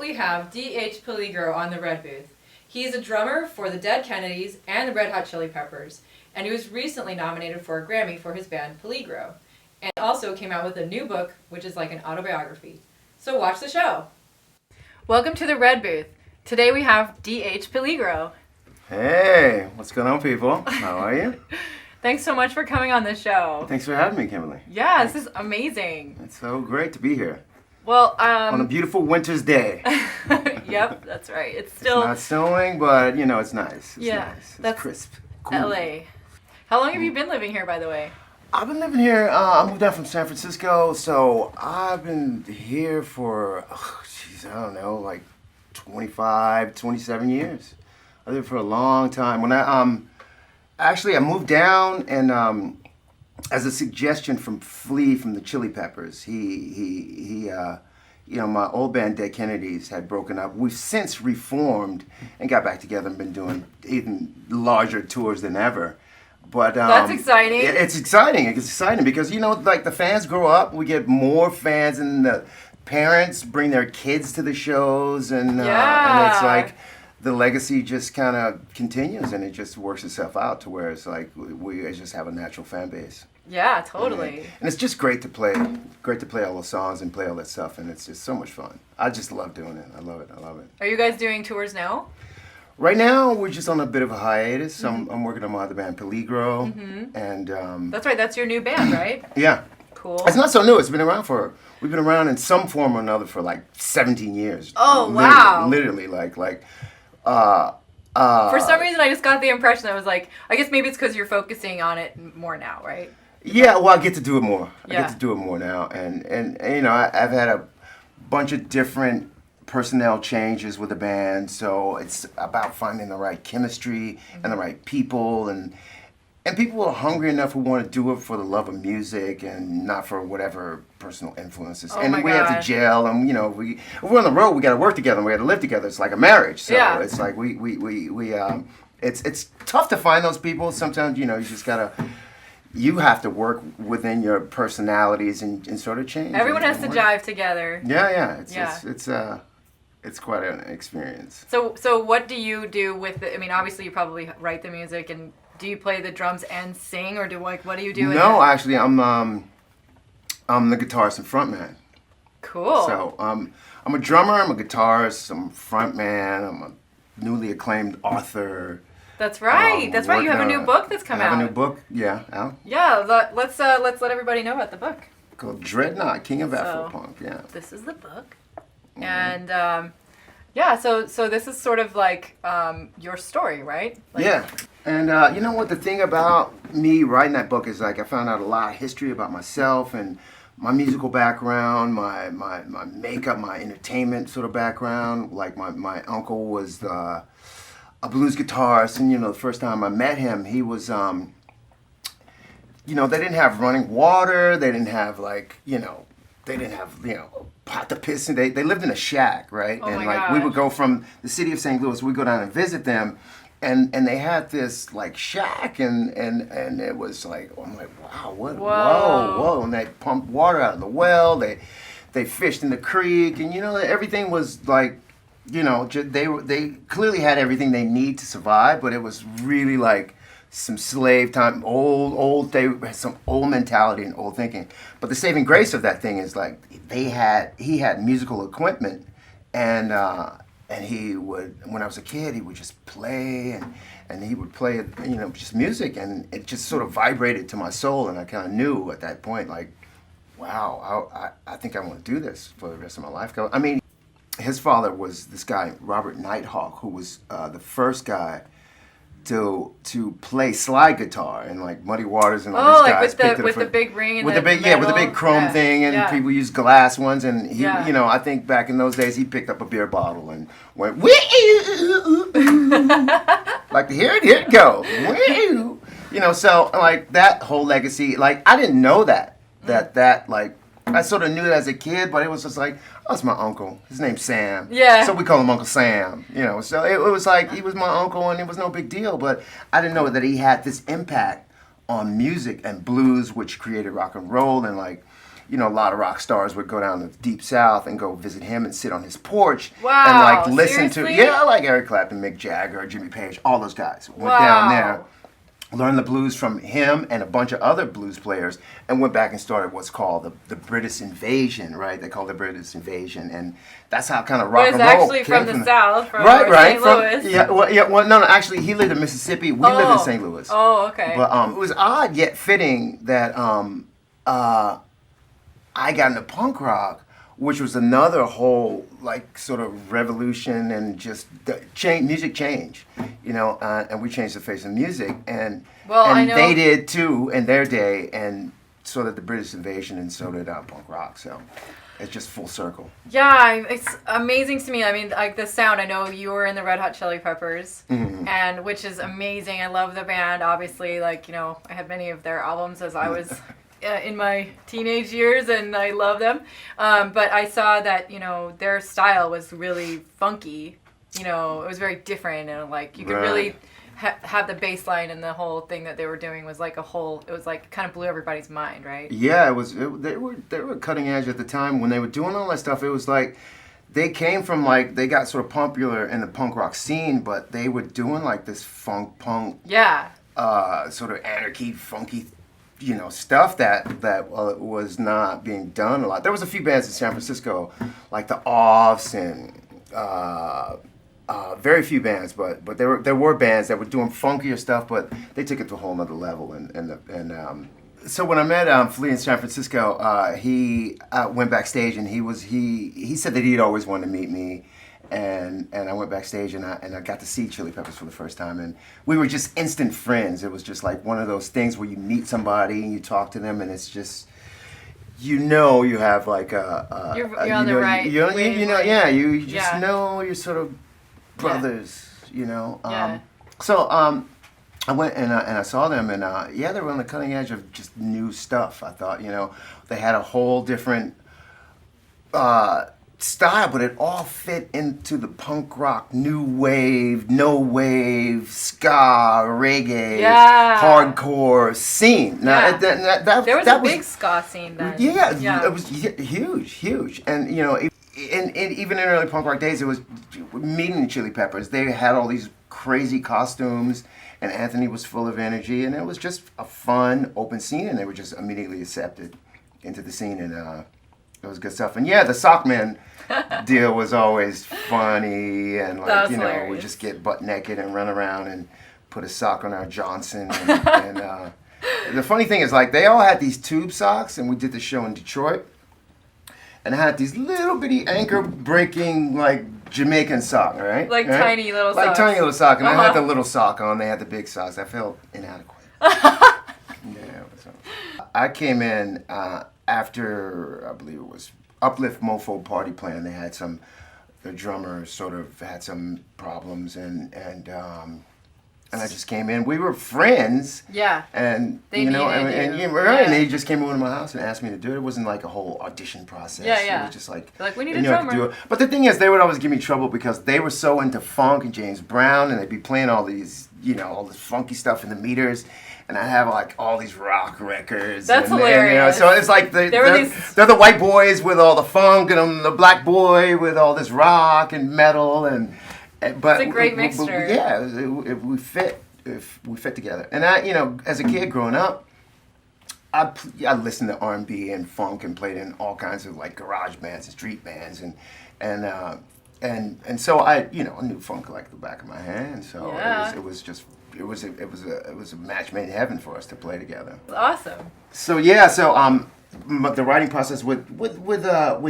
we have D.H. Peligro on the Red Booth. He's a drummer for the Dead Kennedys and the Red Hot Chili Peppers, and he was recently nominated for a Grammy for his band Peligro. And also came out with a new book, which is like an autobiography. So watch the show. Welcome to the Red Booth. Today we have D.H. Peligro. Hey, what's going on, people? How are you? Thanks so much for coming on the show. Thanks for having me, Kimberly. Yeah, this is amazing. It's so great to be here. Well, on a beautiful winter's day. Yep, that's right. It's still... It's not snowing, but, you know, it's nice. It's yeah, nice. It's that's crisp. Cool. LA. How long have you been living here, by the way? I've been living here, I moved out from San Francisco, so I've been here for, I don't know, like 25, 27 years. I lived for a long time. When I moved down and as a suggestion from Flea from the Chili Peppers, he my old band Dead Kennedys had broken up. We've since reformed and got back together and been doing even larger tours than ever. But that's exciting. It's exciting. It's exciting because like the fans grow up. We get more fans, and the parents bring their kids to the shows, and it's like the legacy just kind of continues, and it just works itself out to where it's like we just have a natural fan base. Yeah, totally. And it's just great to play all those songs and play all that stuff, and it's just so much fun. I just love doing it. I love it. Are you guys doing tours now? Right now, we're just on a bit of a hiatus. Mm-hmm. I'm working on my other band, Peligro, and that's right. That's your new band, right? Yeah. Cool. It's not so new. We've been around in some form or another for like 17 years. Oh, wow. Literally, for some reason, I just got the impression that was like, I guess maybe it's because you're focusing on it more now, right? Yeah, well, I get to do it more. Yeah. I get to do it more now, and I've had a bunch of different personnel changes with the band, so it's about finding the right chemistry and the right people, and people are hungry enough who want to do it for the love of music and not for whatever personal influences. Oh, and we have to gel, and if we're on the road, we got to work together, and we got to live together. It's like a marriage, so it's like it's tough to find those people. Sometimes you have to work within your personalities and sort of change. Everyone has to jive together. Yeah. It's quite an experience. So what do you do with it? I mean, obviously you probably write the music, and do you play the drums and sing, or what do you do? No, actually, I'm the guitarist and frontman. Cool. So I'm a drummer, I'm a guitarist, I'm a frontman, I'm a newly acclaimed author. That's right. That's right. You have a new book that's come out. I have a new book, out. Yeah, let's let everybody know about the book. Called Dreadnought, King of Afropunk. Yeah. This is the book, and so this is sort of like your story, right? Yeah. And you know what? The thing about me writing that book is like I found out a lot of history about myself and my musical background, my makeup, my entertainment sort of background. Like my uncle was a blues guitarist, and the first time I met him, he was they didn't have running water, they didn't have pot to piss in. They lived in a shack, right? Oh, and my gosh. We would go from the city of St. Louis, we'd go down and visit them, and they had this like shack, and it was like, I'm like, wow, what? Whoa, and they pumped water out of the well, they fished in the creek, and everything was like, they clearly had everything they need to survive, but it was really like some slave time, they had some old mentality and old thinking. But the saving grace of that thing is like he had musical equipment, and he would, when I was a kid, he would just play and he would play just music, and it just sort of vibrated to my soul, and I kind of knew at that point like, wow, I think I want to do this for the rest of my life. I mean, his father was this guy, Robert Nighthawk, who was the first guy to play slide guitar and like Muddy Waters and all these guys. With the big ring and with the big chrome thing, and people use glass ones, and he, I think back in those days he picked up a beer bottle and went like to here it goes, so like that whole legacy, like I didn't know that like I sort of knew it as a kid, but it was just like, oh, it's my uncle. His name's Sam. Yeah. So we call him Uncle Sam. So it was like he was my uncle, and it was no big deal. But I didn't know that he had this impact on music and blues, which created rock and roll, and like, you know, a lot of rock stars would go down to the Deep South and go visit him and sit on his porch Wow, and like listen seriously? to, yeah, like Eric Clapton, Mick Jagger, Jimmy Page, all those guys went Wow. down there, learned the blues from him and a bunch of other blues players, and went back and started what's called the British Invasion, right? They call it the British Invasion, and that's how kind of rock But and it's roll actually came from the South, from right, St. Louis. no, actually, he lived in Mississippi. We live in St. Louis. Oh, okay. But it was odd yet fitting that I got into punk rock, which was another whole like sort of revolution and just music change, you know, and we changed the face of music, and I know they did too in their day, and so did the British Invasion, and so did punk rock. So it's just full circle. Yeah, it's amazing to me. I mean, like the sound. I know you were in the Red Hot Chili Peppers, and which is amazing. I love the band. Obviously, like, you know, I had many of their albums as I was in my teenage years, and I love them. But I saw that, you know, their style was really funky. You know, it was very different, and like you could really have the bass line, and the whole thing that they were doing was like it was like kind of blew everybody's mind, right? Yeah, they were cutting edge at the time when they were doing all that stuff. It was like they came from like, they got sort of popular in the punk rock scene, but they were doing like this funk punk, sort of anarchy, funky, you know, stuff that was not being done a lot. There was a few bands in San Francisco, like the Offs and very few bands, but there were bands that were doing funkier stuff, but they took it to a whole nother level. So when I met Flea in San Francisco, he went backstage, and he said that he'd always wanted to meet me. And I went backstage, and I got to see Chili Peppers for the first time, and we were just instant friends. It was just like one of those things where you meet somebody and you talk to them, and it's just, you know, you have like you're on the right you know, yeah, you just Yeah. know you're sort of brothers, you know. Yeah. So I went and I saw them, and they were on the cutting edge of just new stuff. I thought, you know, they had a whole different style, but it all fit into the punk rock, new wave, no wave, ska, reggae, hardcore scene. Now, there was a big ska scene then. Yeah, it was huge. And, you know, even in early punk rock days, it was meeting the Chili Peppers. They had all these crazy costumes, and Anthony was full of energy, and it was just a fun, open scene, and they were just immediately accepted into the scene, and it was good stuff. And yeah, the Sockman deal was always funny, and like, you know, hilarious. we just get butt naked and run around and put a sock on our Johnson. And the funny thing is, like, they all had these tube socks, and we did the show in Detroit, and I had these little bitty anchor breaking, like, Jamaican sock, right? Like tiny little socks. Like tiny little sock, and I had the little sock on. They had the big socks. I felt inadequate. So I came in after, I believe it was Uplift Mofo Party Plan. They had the drummer sort of had some problems, and I just came in. We were friends. Yeah. And They you know, needed you. and they just came over to my house and asked me to do it. It wasn't like a whole audition process. Yeah. It was just like, They're like, we need and a you have to drummer. do it. But the thing is, they would always give me trouble because they were so into funk and James Brown, and they'd be playing all these, you know, all this funky stuff in the meters. And I have like all these rock records. That's hilarious. You know, so it's like they're the white boys with all the funk, and I'm the black boy with all this rock and metal, but it's a great mixture. We fit together. And I, you know, as a kid growing up, I listened to R&B and funk and played in all kinds of like garage bands and street bands, and so I, you know, I knew funk like the back of my hand. So it was a match made in heaven for us to play together. Awesome. So the writing process with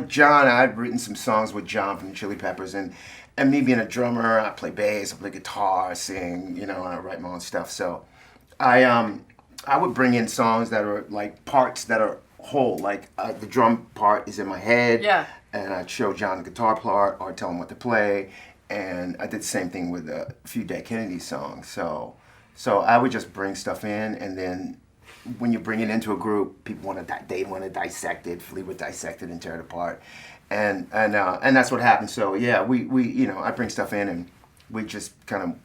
John, I'd written some songs with John from the Chili Peppers, and me being a drummer, I play bass, I play guitar, sing, you know, and I write my own stuff. So I would bring in songs that are like parts that are whole, like the drum part is in my head, and I'd show John the guitar part or tell him what to play. And I did the same thing with a few Dead Kennedy songs. So I would just bring stuff in, and then when you bring it into a group, people want to dissect it. Flea would dissect it and tear it apart, and that's what happened. So yeah, we you know, I bring stuff in, and we just kind of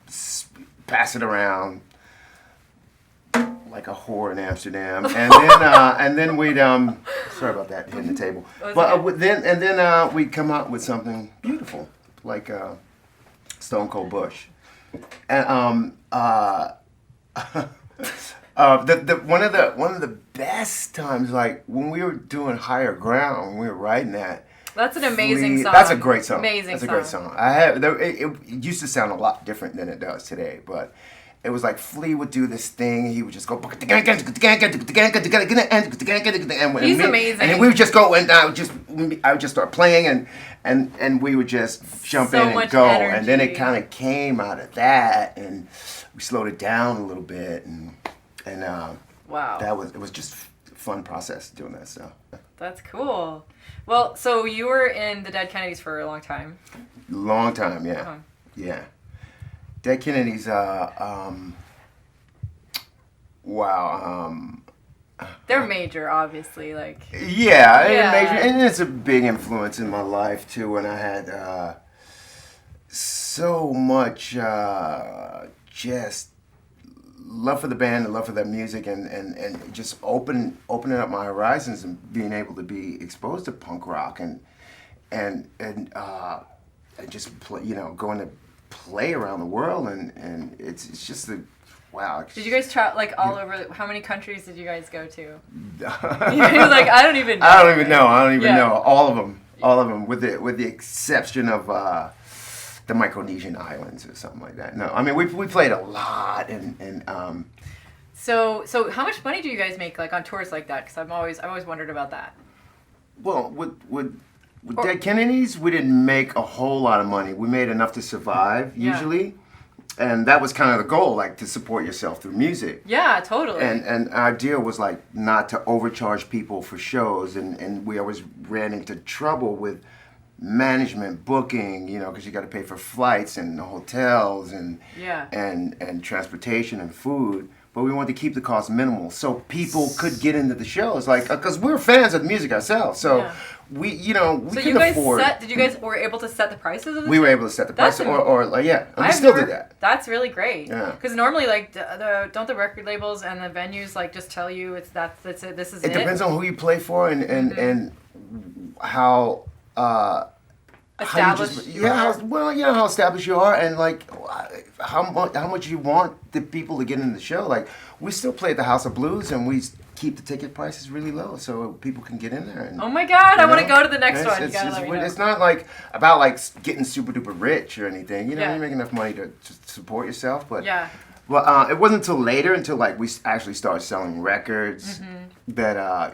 pass it around like a whore in Amsterdam, and then we'd sorry about that hitting the table, but then we'd come out with something beautiful like Stone Cold Bush, and one of the best times, like when we were doing Higher Ground, when we were writing that. That's an amazing song. That's a great song. Amazing song. That's a great song. It used to sound a lot different than it does today, but it was like Flea would do this thing. He would just go. He's amazing. And we would just go, and I would just start playing, and we would just jump in and go, energy. And then it kind of came out of that, and we slowed it down a little bit, and wow, it was just a fun process doing that stuff. That's cool. Well, so you were in the Dead Kennedys for a long time. Long time, yeah. Uh-huh. Yeah. Dead Kennedys, wow. They're major, obviously, like. Yeah. Major, and it's a big influence in my life, too, and I had so much just love for the band and love for that music and just opening up my horizons and being able to be exposed to punk rock and just play, going to play around the world and it's just wow. Did you guys travel like all over? How many countries did you guys go to? He was like, I don't even know. I don't even know. All of them with the exception of the Micronesian islands or something like that. No, I mean we played a lot and So how much money do you guys make like on tours like that? Because I've always wondered about that. Well, with Dead Kennedys, we didn't make a whole lot of money. We made enough to survive usually, and that was kind of the goal, like to support yourself through music. Yeah, totally. And our deal was like not to overcharge people for shows, and we always ran into trouble with management booking, because you got to pay for flights and hotels and transportation and food. But we wanted to keep the cost minimal so people could get into the shows, like because we're fans of the music ourselves. So we couldn't afford. Did you guys were able to set the prices of the We were able to set the price, and we still did that. That's really great. Yeah. Because normally, like, don't the record labels and the venues like just tell you that's it, this is it? It depends on who you play for and how. Established how established you are, and like how much you want the people to get in the show. Like we still play at the House of Blues, and we keep the ticket prices really low so people can get in there. And, oh my God, I want to go to the next one. It's not like about like getting super duper rich or anything. You make enough money to support yourself, but Well, it wasn't until later, until like we actually started selling records, that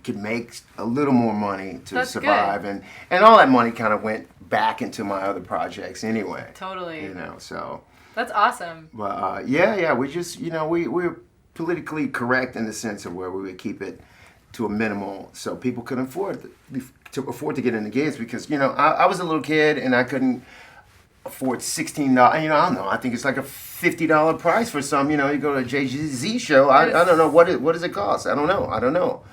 could make a little more money to survive, and all that money kind of went back into my other projects anyway. Totally. So. That's awesome. But we just we're politically correct in the sense of where we would keep it to a minimal so people could afford to get in the gigs because I was a little kid and I couldn't afford $16. I don't know. I think it's like a $50 price for some. You go to a Jay-Z show. I don't know what does it cost. I don't know.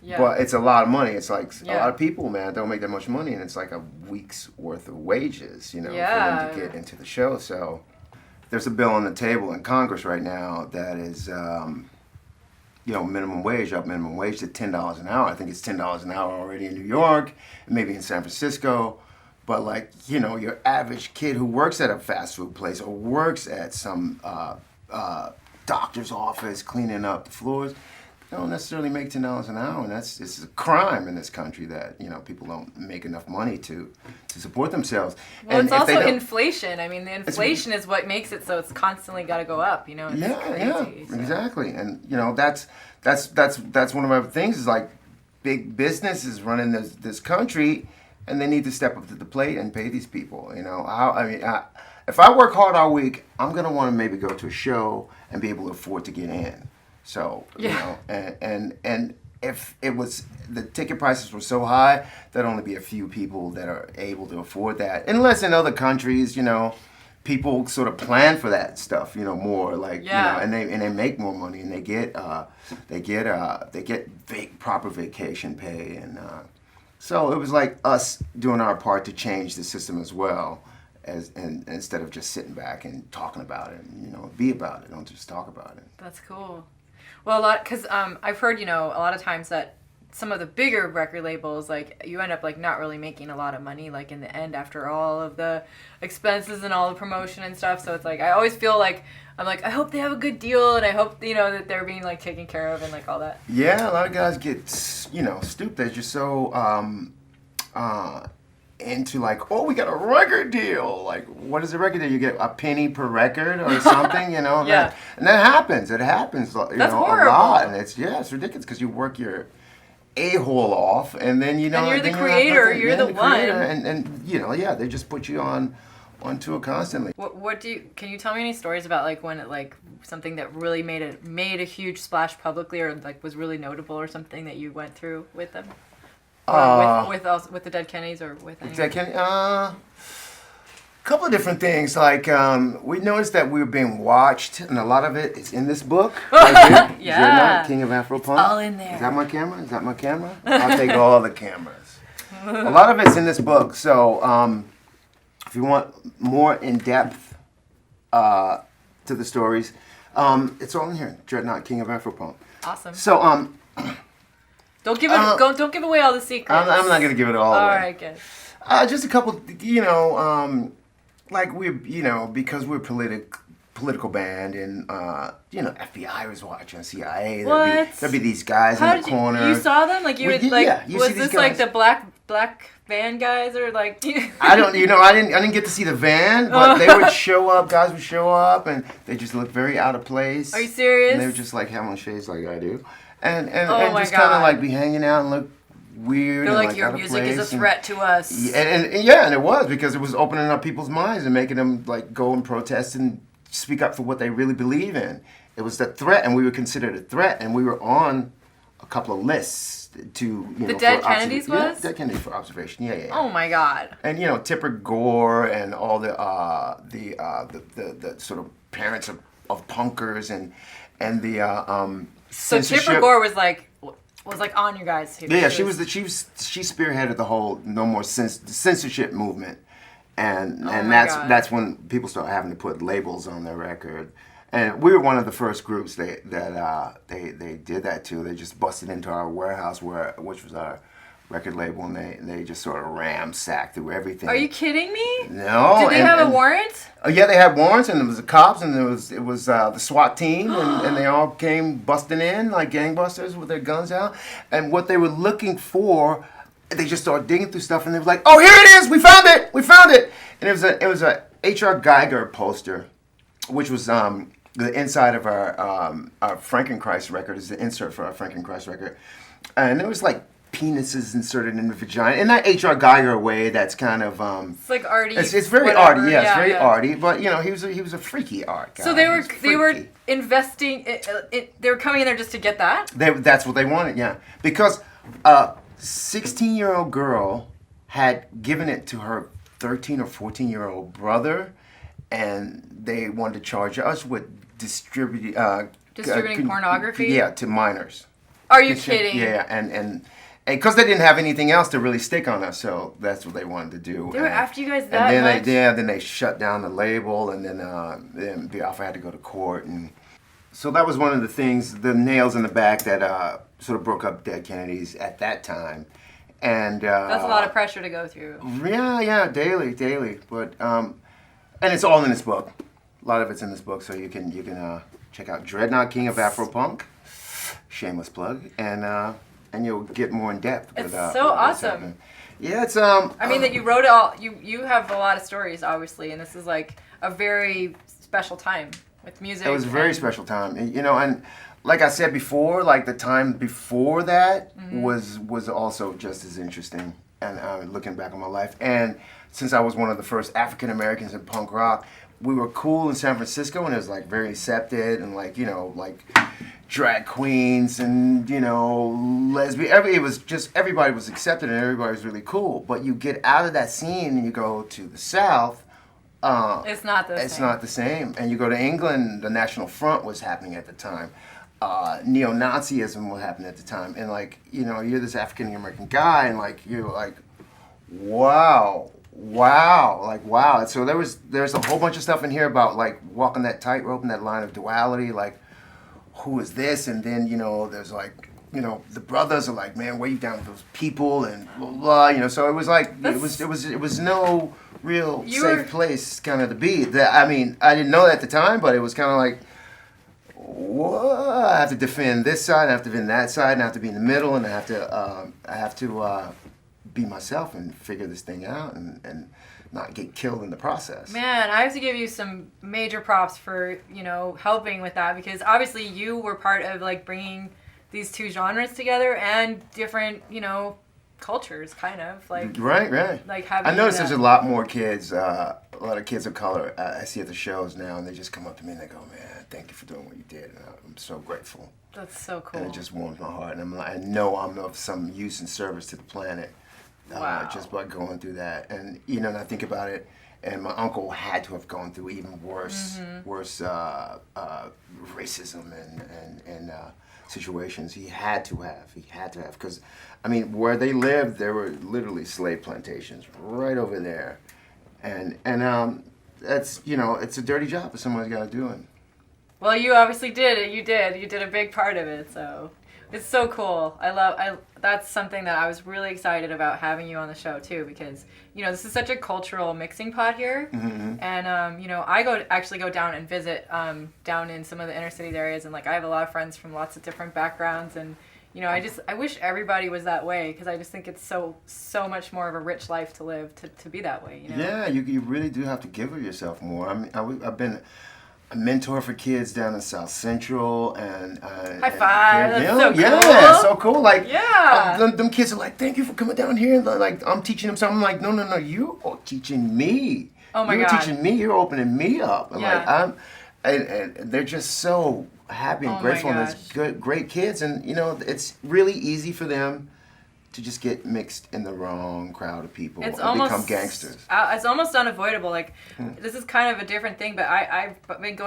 Yeah. But it's a lot of money. It's like a lot of people, man, don't make that much money, and it's like a week's worth of wages, for them to get into the show. So there's a bill on the table in Congress right now that is, minimum wage to $10 an hour. I think it's $10 an hour already in New York, and maybe in San Francisco. But like, your average kid who works at a fast food place or works at some doctor's office cleaning up the floors, they don't necessarily make $10 an hour, and it's a crime in this country that people don't make enough money to support themselves. Well, and it's also inflation. I mean, the inflation is what makes it so it's constantly got to go up. It's crazy. So. Exactly, and that's one of my things is like big business is running this country. And they need to step up to the plate and pay these people. If I work hard all week, I'm gonna want to maybe go to a show and be able to afford to get in. So and if it was the ticket prices were so high, there'd only be a few people that are able to afford that. Unless in other countries, people sort of plan for that stuff, more like and they make more money and they get proper vacation pay and. So it was like us doing our part to change the system as well, and instead of just sitting back and talking about it, and be about it, don't just talk about it. That's cool. Well, because I've heard, a lot of times that some of the bigger record labels, like, you end up, like, not really making a lot of money, like, in the end after all of the expenses and all the promotion and stuff. So it's like, I always feel like, I'm like, I hope they have a good deal, and I hope, that they're being, like, taken care of and, like, all that. Yeah, a lot of guys get, stooped. They're just so into, like, oh, we got a record deal. Like, what is a record deal? You get a penny per record or something, Yeah. And that happens. It happens, That's a horrible. lot. And it's ridiculous because you work your a-hole off, and then, And you're the creator. You're the one. And they just put you on tour constantly. Can you tell me any stories about, like, when it, like, something that really made a huge splash publicly, or, like, was really notable, or something that you went through with them? With the Dead Kennedys, or with anyone? Dead Kennedy, couple of different things. Like, we noticed that we were being watched, and a lot of it is in this book. Right here. Yeah. King of Afro Punk. All in there. Is that my camera? I'll take all the cameras. A lot of it's in this book. So, if you want more in depth to the stories, it's all in here. Dreadnought, King of Afro Punk. Awesome. So, don't give away all the secrets. I'm not gonna give it all away. All right, good. Just a couple, like because we're political band, and FBI was watching, CIA. There'd be these guys in the corner. You saw them? Like, was this like guys. the black van guys, or like? I didn't get to see the van, but they would show up. Guys would show up, and they just looked very out of place. Are you serious? And they were just like having on shades like I do, and Oh just my kind of God. like be hanging out and look weird. They're and like, your out of music is a place, threat to us. and it was, because it was opening up people's minds and making them like go and protest and speak up for what they really believe in. It was the threat, and we were considered a threat, and we were on a couple of lists to The Dead Kennedys was? Dead Kennedys for observation. Yeah. Oh my God. And Tipper Gore and all the sort of parents of punkers and the So censorship. Tipper Gore was like on you guys. She spearheaded the whole no more censorship movement, and that's when people started having to put labels on their record. And we were one of the first groups they did that to. They just busted into our warehouse, which was our record label, and they just sort of ransacked through everything. Are you kidding me? No. Did they have a warrant? Yeah, they had warrants, and there was the cops, and it was the SWAT team, and they all came busting in like gangbusters with their guns out. And what they were looking for, they just started digging through stuff, and they were like, "Oh, here it is! We found it!" And it was a H.R. Geiger poster, which was the inside of our Frankenchrist record, is the insert for our Frankenchrist record, and it was like penises inserted in the vagina in that H.R. Geiger way. That's kind of It's like arty. It's very whatever. arty. Yeah, it's very yeah. arty. But he was a freaky art guy. So they were freaky. investing. They were coming in there just to get that. That's what they wanted. Yeah, because a 16-year-old girl had given it to her 13 or 14-year-old brother, and they wanted to charge us with distributing pornography. Yeah, to minors. Are you kidding? Yeah, and because they didn't have anything else to really stick on us, so that's what they wanted to do. They were after you guys that and then much? Then they shut down the label, and then Biafra had to go to court, and so that was one of the things, the nails in the back that sort of broke up Dead Kennedys at that time. And that's a lot of pressure to go through. Yeah, daily, but and it's all in this book. A lot of it's in this book, so you can check out Dreadnought, King of Afro Punk. Shameless plug, and you'll get more in depth. It's with, so what's awesome. happening. Yeah, it's I mean that you wrote it all. You have a lot of stories, obviously, and this is like a very special time with music. It was a very special time, and like I said before, like the time before that was also just as interesting. And looking back on my life, and since I was one of the first African Americans in punk rock, we were cool in San Francisco, and it was like very accepted, and like drag queens and lesbian. It was just everybody was accepted, and everybody was really cool. But you get out of that scene and you go to the South. It's not the same. It's not the same. And you go to England, the National Front was happening at the time. Neo-Nazism was happening at the time. And you're this African American guy, and you're like, wow. And so there's a whole bunch of stuff in here about walking that tightrope and that line of duality, who is this? And then, there's like, the brothers are like, man, where you down with those people and blah, blah, so it was like, it was no real safe place kind of to be. I didn't know that at the time, but it was kind of like, whoa, I have to defend this side, I have to defend that side, and I have to be in the middle, and I have to be myself and figure this thing out and not get killed in the process. Man, I have to give you some major props for, helping with that, because obviously you were part of like bringing these two genres together and different, cultures, kind of like. Right. Like having. I noticed there's a lot more kids, a lot of kids of color I see at the shows now, and they just come up to me and they go, "Man, thank you for doing what you did." And I'm so grateful. That's so cool. And it just warms my heart, and I'm like, I know I'm of some use and service to the planet. Wow. Just by going through that, and and I think about it, and my uncle had to have gone through even worse racism and situations. He had to have, because where they lived, there were literally slave plantations right over there, and that's it's a dirty job that somebody's got to do it. Well, you obviously did it. You did a big part of it, so. It's so cool. That's something that I was really excited about having you on the show too, because this is such a cultural mixing pot here, and I go down and visit down in some of the inner city areas, and like I have a lot of friends from lots of different backgrounds, and I wish everybody was that way, because I just think it's so much more of a rich life to live to be that way. Yeah, you really do have to give of yourself more. I've been a mentor for kids down in South Central, and high five. That's so cool. Yeah, so cool. Like, yeah, them kids are like, thank you for coming down here. And like, I'm teaching them something. I'm like, no, you are teaching me. Oh my God, you're teaching me. You're opening me up. Yeah. And they're just so happy and grateful, and it's great kids, and it's really easy for them to just get mixed in the wrong crowd of people and become gangsters. It's almost unavoidable. Like, this is kind of a different thing, but I went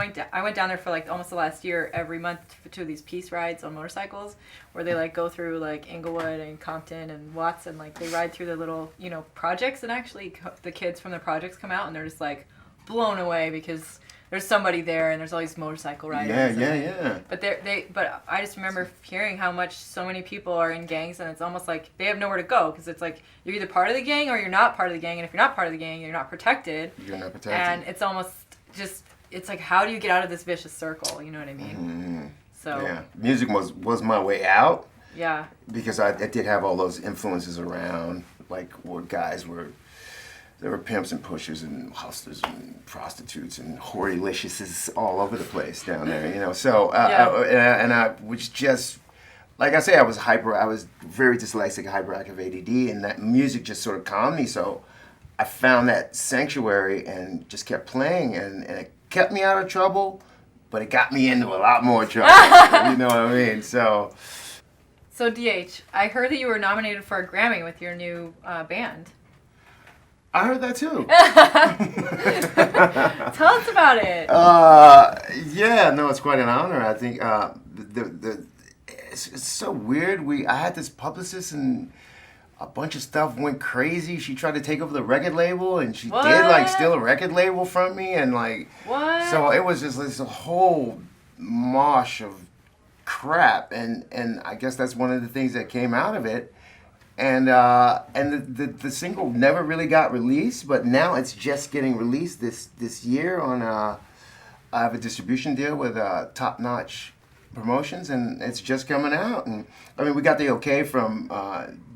down there for like almost the last year every month to these peace rides on motorcycles, where they like go through like Inglewood and Compton and Watts, and like they ride through the little projects, and actually the kids from the projects come out and they're just like blown away because there's somebody there, and there's all these motorcycle riders. Yeah. But I just remember hearing how much so many people are in gangs, and it's almost like they have nowhere to go, because it's like you're either part of the gang or you're not part of the gang, and if you're not part of the gang, you're not protected. And it's almost just, it's like, how do you get out of this vicious circle? You know what I mean? Mm-hmm. So yeah, music was my way out. Yeah. Because I did have all those influences around, like where guys were. There were pimps and pushers and hustlers and prostitutes and whoreliciouses all over the place down there, So, and I was just, like I say, I was very dyslexic, hyperactive ADD, and that music just sort of calmed me. So I found that sanctuary and just kept playing, and it kept me out of trouble, but it got me into a lot more trouble. You know what I mean? So DH, I heard that you were nominated for a Grammy with your new band. I heard that too. Tell us about it. Yeah, no, it's quite an honor. I think it's so weird. I had this publicist, and a bunch of stuff went crazy. She tried to take over the record label, and she did like steal a record label from me, and like what? So it was just this whole mosh of crap, and I guess that's one of the things that came out of it. And the single never really got released, but now it's just getting released this year on I have a distribution deal with Top Notch Promotions, and it's just coming out. And we got the okay from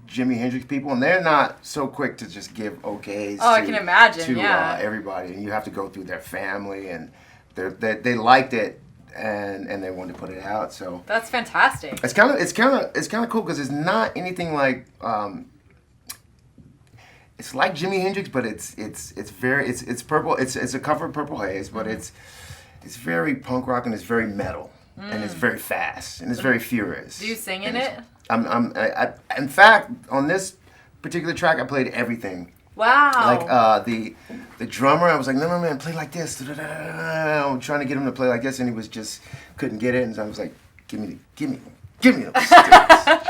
Jimi Hendrix people, and they're not so quick to just give okays. I can imagine. To everybody, and you have to go through their family, and they liked it. And they wanted to put it out, so that's fantastic. It's kind of cool because it's not anything like it's like Jimi Hendrix, but it's purple. It's a cover of Purple Haze, but it's very punk rock, and it's very metal, and it's very fast, and it's very furious. Do you sing in it? In fact, on this particular track, I played everything. Wow. Like the drummer, I was like, no, man, play like this. I'm trying to get him to play like this, and he was just couldn't get it. And so I was like, give me those sticks. I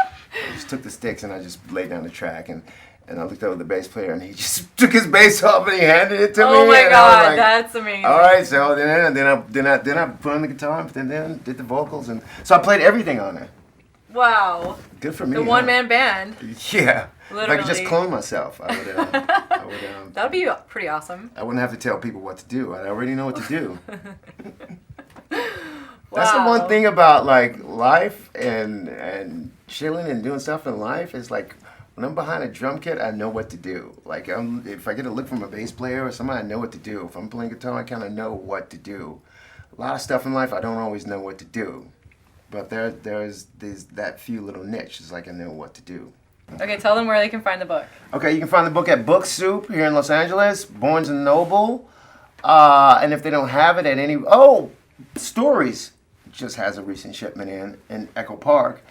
just took the sticks and I just laid down the track, and And I looked over the bass player, and he just took his bass off and he handed it to me. Oh my and I was God, like, that's amazing. all right, so then I put on the guitar and then did the vocals, and so I played everything on it. Wow. Good for me. The one-man band. Yeah. Literally. If I could just clone myself, I would. That would be pretty awesome. I wouldn't have to tell people what to do. I already know what to do. Wow. That's the one thing about like life and chilling and doing stuff in life is like when I'm behind a drum kit, I know what to do. Like if I get a look from a bass player or somebody, I know what to do. If I'm playing guitar, I kind of know what to do. A lot of stuff in life, I don't always know what to do. But there's that few little niches like I know what to do. Okay, tell them where they can find the book. Okay, you can find the book at Book Soup here in Los Angeles, Barnes & Noble. And if they don't have it at any... Oh, Stories just has a recent shipment in Echo Park.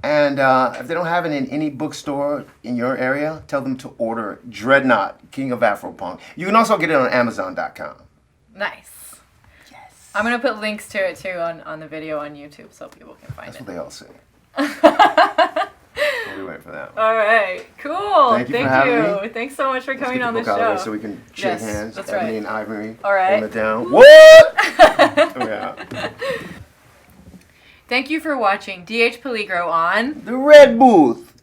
And if they don't have it in any bookstore in your area, tell them to order Dreadnought, King of Afropunk. You can also get it on Amazon.com. Nice. Yes. I'm going to put links to it, too, on the video on YouTube so people can find That's it. what they all say. We'll be waiting for that. All right. Cool. Thank you for having me. Thanks so much for coming on the Let's get the book out of show. here so we can shake Yes, hands. that's Ebony right. and Ivory. All right. Hold it down. What? Yeah. Thank you for watching DH Peligro on The Red Booth.